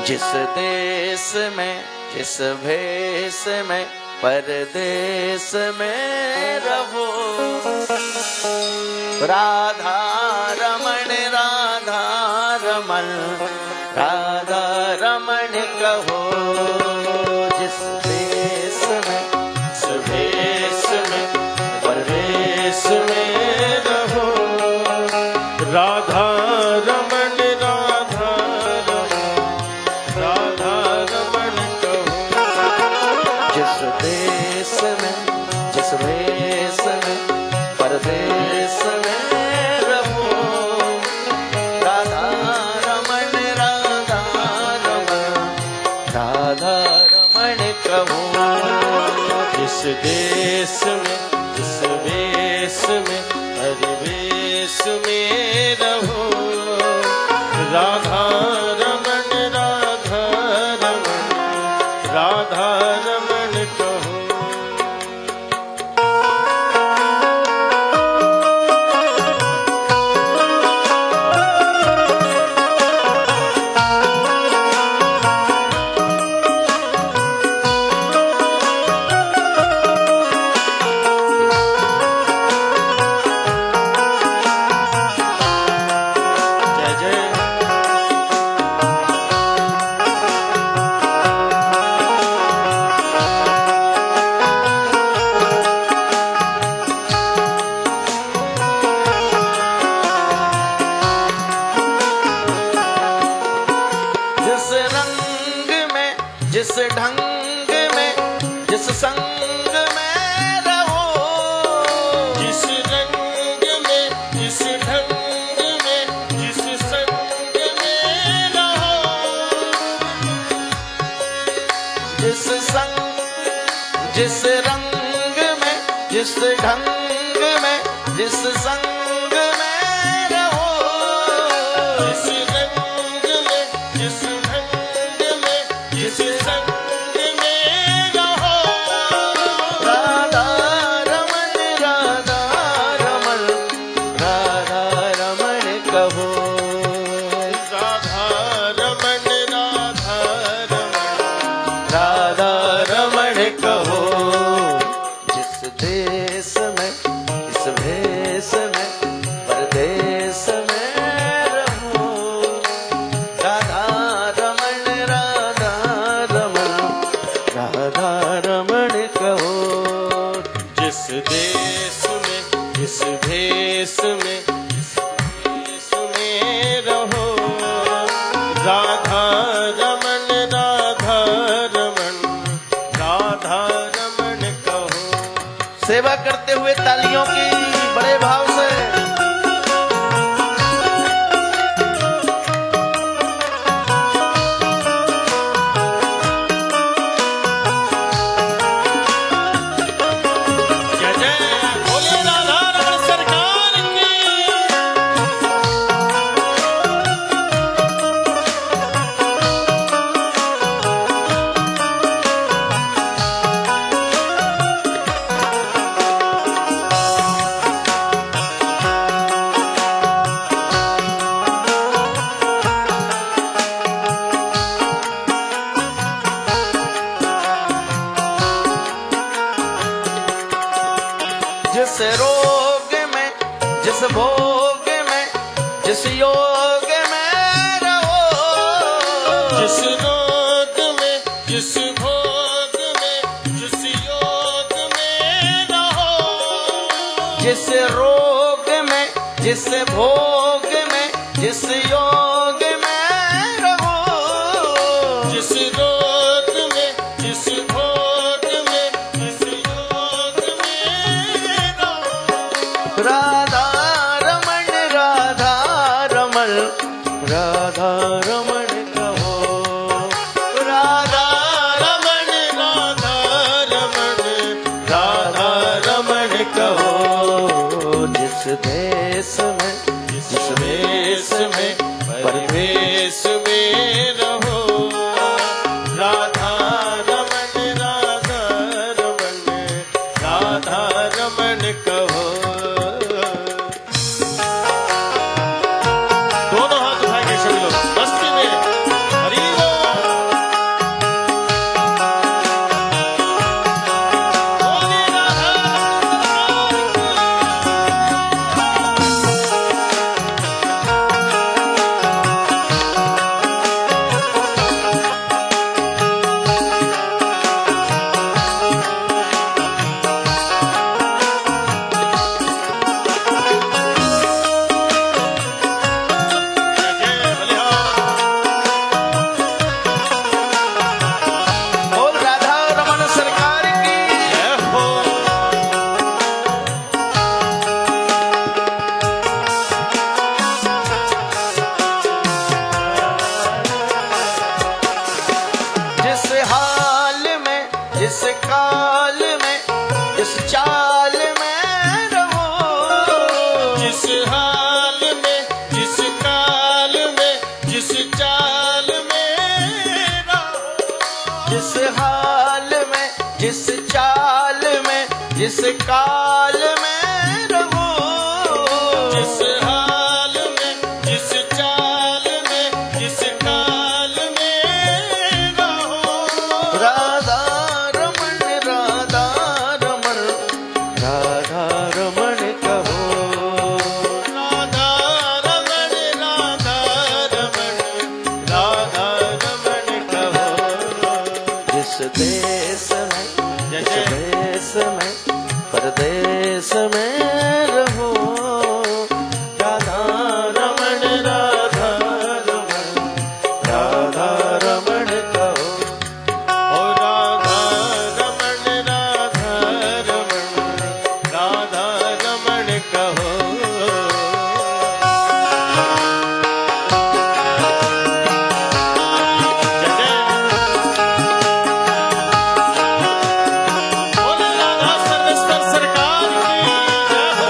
जिस देश में जिस भेष में परदेश में रहो, राधा रमण राधा रमण राधा रमण कहो। जिस देश में जिस भेष में परदेश में रहो, राधा रमण राधा रमण राधा रमण कहो। जिस देश में जिस भेष में परदेश में रहो, राधा रमण राधा रमण राधा रमण कहो। जिस देश में जिस वेश में परिवेश में रहो, राधा रमण राधा रमण राधा रमण कहो। जिस ढंग में जिस संग में रहो, जिस रंग में जिस ढंग में जिस संग में रहो, जिस संग जिस रंग में जिस ढंग में जिस संग में रहो, जिस रंग में जिस ढंग में जिस संग में रहो, राधा रमण राधा रमण राधा रमण कहो। राधा रमण राधा रमण राधा रमण कहो। जिस देश में जिस भेष में परदेश में रहो, राधा रमण राधा रमण राधा रमण कहो। जिस देश में जिस भेष में जिस भेष में रहो, राधा रमण राधा रमण राधा रमण कहो। सेवा करते हुए तालियों की बड़े भाव से जय जय बोले राधा रमण सरकार की। जिस रोग में जिस भोग में जिस योग में रहो, जिस रोग में जिस भोग में जिस योग में रहो, जिस रोग में जिस भोग में जिस योग में रहो, जिस रोग में जिस भोग में जिस योग में रहो, राधा रमण राधा रमण राधा रमण कहो। राधा रमण राधा रमण राधा रमण कहो। जिस देश में जिस वेश में परिवेश में रहो, राधा रमण राधा रमण राधा रमण कहो। दोनों हाथ उठाएंगे सभी लोग मस्ती में। हरि बोल। जिस चाल में जिस काल में रहो, जिस हाल में जिस चाल में जिस काल में रहो। राधा रमण राधा रमण राधा रमण कहो, राधा रमण राधा रमण राधा रमण कहो। जिस देश में जिस देश में परदेश में रहो, राधा रमण राधा रमण राधा रमण कहो। ओ राधा रमण राधा रमण राधा रमण कहो। जय जय बोले राधा सर्वेश्वर सरकार की जय हो।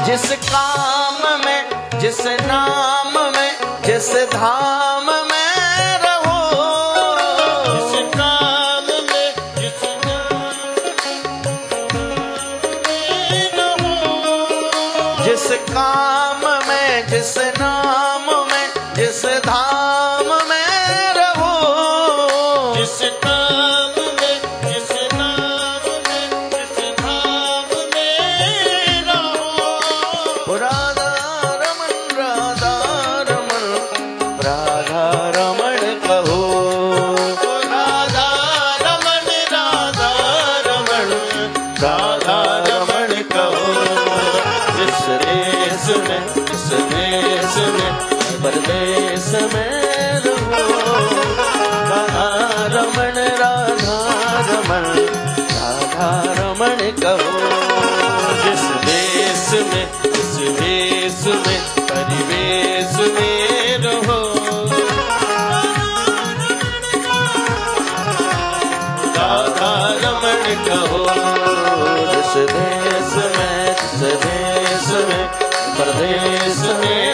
जिस काम में जिस नाम में जिस धाम में रहो, जिस काम में जिस नाम में रहो। जिस काम में जिस नाम में जिस धाम में रहो, जिस काम में जिस नाम में जिस धाम में रहो। राधा रमण राधा रमण राधा रमण कहो, राधा रमण राधा रमण राधा रमण कहो। जिस देश में परदेश में रहो, राधा रमण राधा रमण राधा रमण कहो। जिस देश में परिवेश में रहो, राधा रमण कहो। जिस देश में परदेश में